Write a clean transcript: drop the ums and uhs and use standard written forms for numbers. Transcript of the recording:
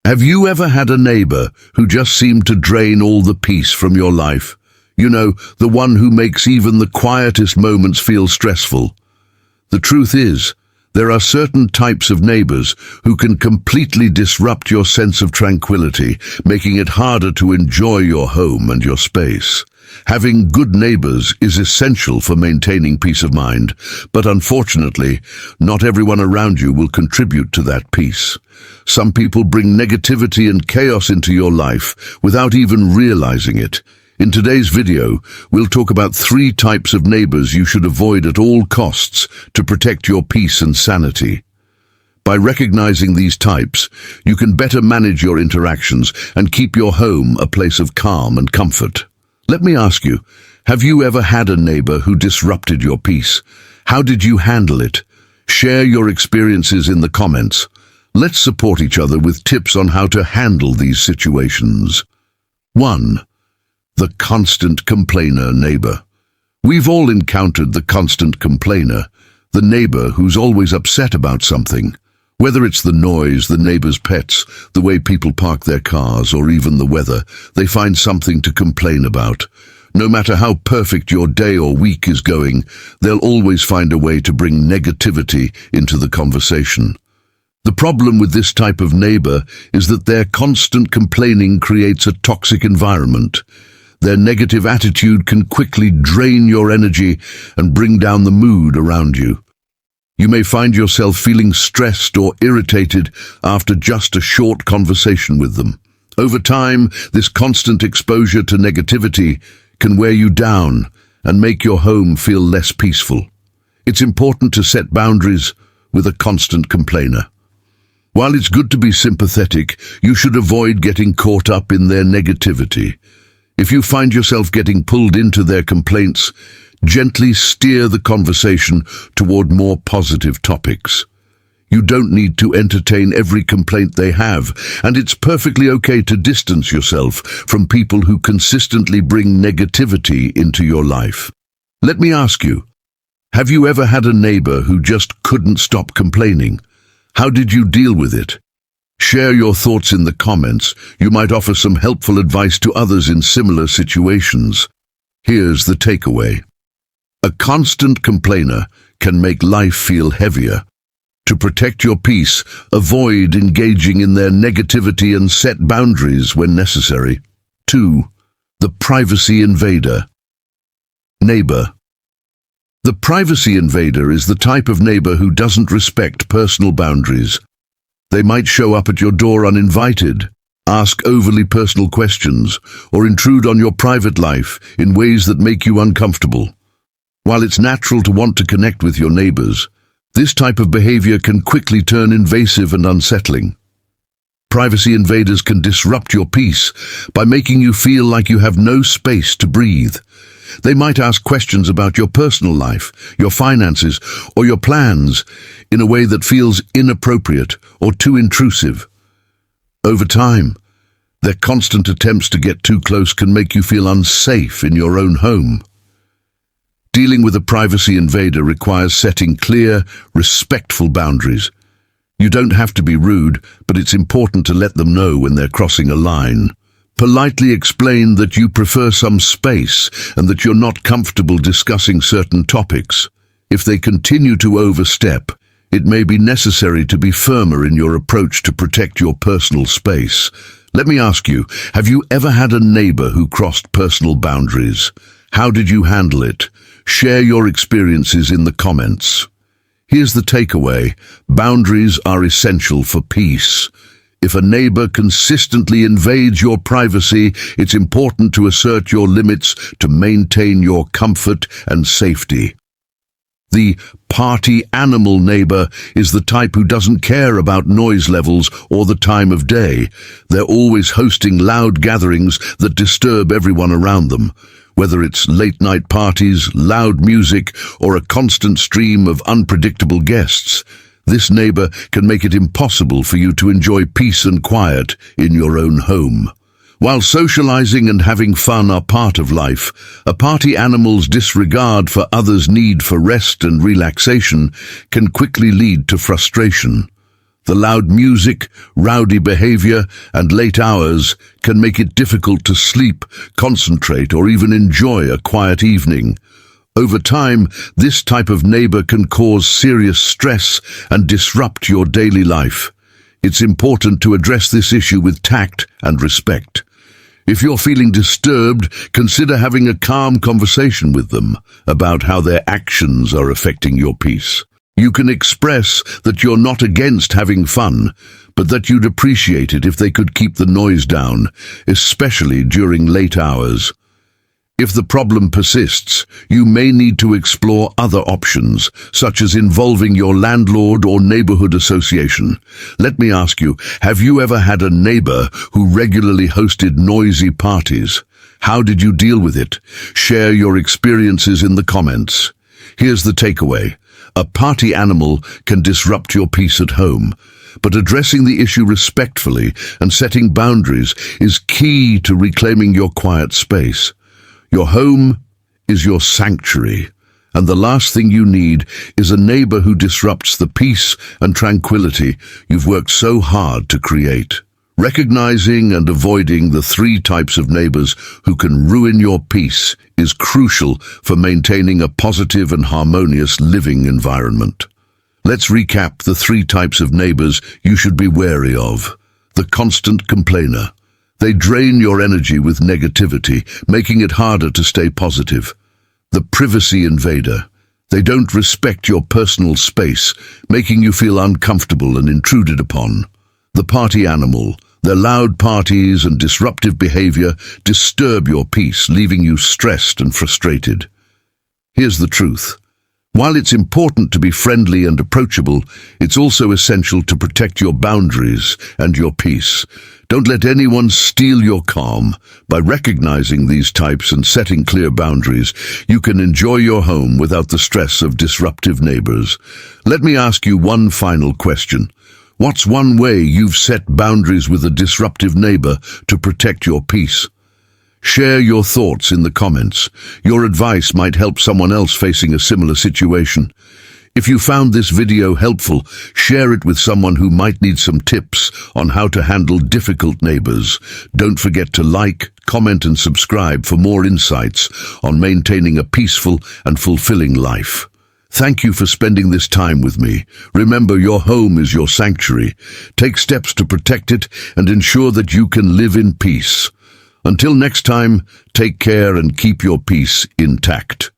Have you ever had a neighbor who just seemed to drain all the peace from your life? You know, the one who makes even the quietest moments feel stressful. The truth is, there are certain types of neighbors who can completely disrupt your sense of tranquility, making it harder to enjoy your home and your space. Having good neighbors is essential for maintaining peace of mind, but unfortunately, not everyone around you will contribute to that peace. Some people bring negativity and chaos into your life without even realizing it. In today's video, we'll talk about 3 types of neighbors you should avoid at all costs to protect your peace and sanity. By recognizing these types, you can better manage your interactions and keep your home a place of calm and comfort. Let me ask you, have you ever had a neighbor who disrupted your peace? How did you handle it? Share your experiences in the comments. Let's support each other with tips on how to handle these situations. 1. The constant complainer neighbor. We've all encountered the constant complainer, the neighbor who's always upset about something. Whether it's the noise, the neighbor's pets, the way people park their cars, or even the weather, they find something to complain about. No matter how perfect your day or week is going, they'll always find a way to bring negativity into the conversation. The problem with this type of neighbor is that their constant complaining creates a toxic environment. Their negative attitude can quickly drain your energy and bring down the mood around you. You may find yourself feeling stressed or irritated after just a short conversation with them. Over time, this constant exposure to negativity can wear you down and make your home feel less peaceful. It's important to set boundaries with a constant complainer. While it's good to be sympathetic, you should avoid getting caught up in their negativity. If you find yourself getting pulled into their complaints, gently steer the conversation toward more positive topics. You don't need to entertain every complaint they have, and it's perfectly okay to distance yourself from people who consistently bring negativity into your life. Let me ask you, have you ever had a neighbor who just couldn't stop complaining? How did you deal with it? Share your thoughts in the comments. You might offer some helpful advice to others in similar situations. Here's the takeaway. A constant complainer can make life feel heavier. To protect your peace, avoid engaging in their negativity and set boundaries when necessary. 2. The privacy invader. Neighbor. The privacy invader is the type of neighbor who doesn't respect personal boundaries. They might show up at your door uninvited, ask overly personal questions, or intrude on your private life in ways that make you uncomfortable. While it's natural to want to connect with your neighbors, this type of behavior can quickly turn invasive and unsettling. Privacy invaders can disrupt your peace by making you feel like you have no space to breathe. They might ask questions about your personal life, your finances, or your plans in a way that feels inappropriate or too intrusive. Over time, their constant attempts to get too close can make you feel unsafe in your own home. Dealing with a privacy invader requires setting clear, respectful boundaries. You don't have to be rude, but it's important to let them know when they're crossing a line. Politely explain that you prefer some space and that you're not comfortable discussing certain topics. If they continue to overstep, it may be necessary to be firmer in your approach to protect your personal space. Let me ask you, have you ever had a neighbor who crossed personal boundaries? How did you handle it? Share your experiences in the comments. Here's the takeaway. Boundaries are essential for peace. If a neighbor consistently invades your privacy, it's important to assert your limits to maintain your comfort and safety. The party animal neighbor is the type who doesn't care about noise levels or the time of day. They're always hosting loud gatherings that disturb everyone around them. Whether it's late-night parties, loud music, or a constant stream of unpredictable guests, this neighbor can make it impossible for you to enjoy peace and quiet in your own home. While socializing and having fun are part of life, a party animal's disregard for others' need for rest and relaxation can quickly lead to frustration. The loud music, rowdy behavior, and late hours can make it difficult to sleep, concentrate, or even enjoy a quiet evening. Over time, this type of neighbor can cause serious stress and disrupt your daily life. It's important to address this issue with tact and respect. If you're feeling disturbed, consider having a calm conversation with them about how their actions are affecting your peace. You can express that you're not against having fun, but that you'd appreciate it if they could keep the noise down, especially during late hours. If the problem persists, you may need to explore other options, such as involving your landlord or neighborhood association. Let me ask you, have you ever had a neighbor who regularly hosted noisy parties? How did you deal with it? Share your experiences in the comments. Here's the takeaway. A party animal can disrupt your peace at home, but addressing the issue respectfully and setting boundaries is key to reclaiming your quiet space. Your home is your sanctuary, and the last thing you need is a neighbor who disrupts the peace and tranquility you've worked so hard to create. Recognizing and avoiding the 3 types of neighbors who can ruin your peace is crucial for maintaining a positive and harmonious living environment. Let's recap the 3 types of neighbors you should be wary of. The constant complainer. They drain your energy with negativity, making it harder to stay positive. The privacy invader. They don't respect your personal space, making you feel uncomfortable and intruded upon. The party animal. Their loud parties and disruptive behavior disturb your peace, leaving you stressed and frustrated. Here's the truth. While it's important to be friendly and approachable, it's also essential to protect your boundaries and your peace. Don't let anyone steal your calm. By recognizing these types and setting clear boundaries, you can enjoy your home without the stress of disruptive neighbors. Let me ask you one final question. What's one way you've set boundaries with a disruptive neighbor to protect your peace? Share your thoughts in the comments. Your advice might help someone else facing a similar situation. If you found this video helpful, share it with someone who might need some tips on how to handle difficult neighbors. Don't forget to like, comment, and subscribe for more insights on maintaining a peaceful and fulfilling life. Thank you for spending this time with me. Remember, your home is your sanctuary. Take steps to protect it and ensure that you can live in peace. Until next time, take care and keep your peace intact.